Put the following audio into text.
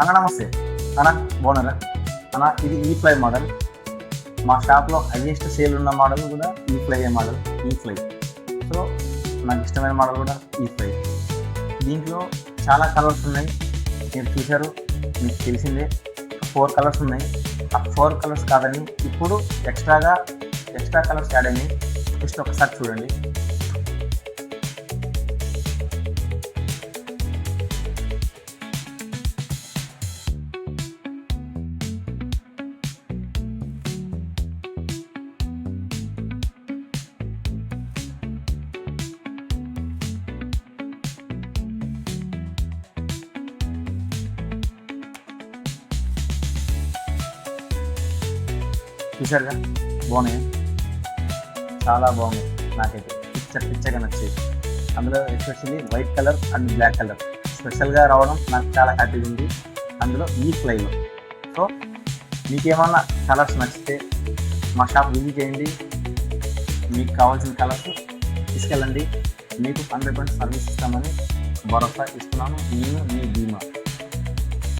అన్న నమస్తే అన్న, బాగున్నారా అన్న? ఇది ఈ ఫ్లై మోడల్. మా షాప్లో హైయెస్ట్ సేల్ ఉన్న మోడల్ కూడా ఈ ఫ్లై మోడల్. ఈ ఫ్లై సో నాకు ఇష్టమైన మోడల్ కూడా ఈ ఫ్లై. దీంట్లో చాలా కలర్స్ ఉన్నాయి, మీరు చూశారు, మీకు తెలిసిందే. 4 కలర్స్ ఉన్నాయి. ఆ 4 కలర్స్ కాదని ఇప్పుడు ఎక్స్ట్రా కలర్స్ యాడ్ అయినాయి. జస్ట్ ఒకసారి చూడండి. చూసారుగా, బాగున్నాయి, చాలా బాగున్నాయి. నాకైతే పిచ్చగా నచ్చేది. అందులో especially white colour and black colour స్పెషల్గా రావడం నాకు చాలా హ్యాపీగా ఉంది, అందులో ఈ ఫ్లైలో. సో మీకేమన్నా కలర్స్ నచ్చితే మా షాప్ విజిట్ చేయండి, మీకు కావాల్సిన కలర్స్ తీసుకెళ్ళండి. మీకు 100% సర్వీస్ ఇస్తామని భరోసా ఇస్తున్నాను. నేను మీ భీమా.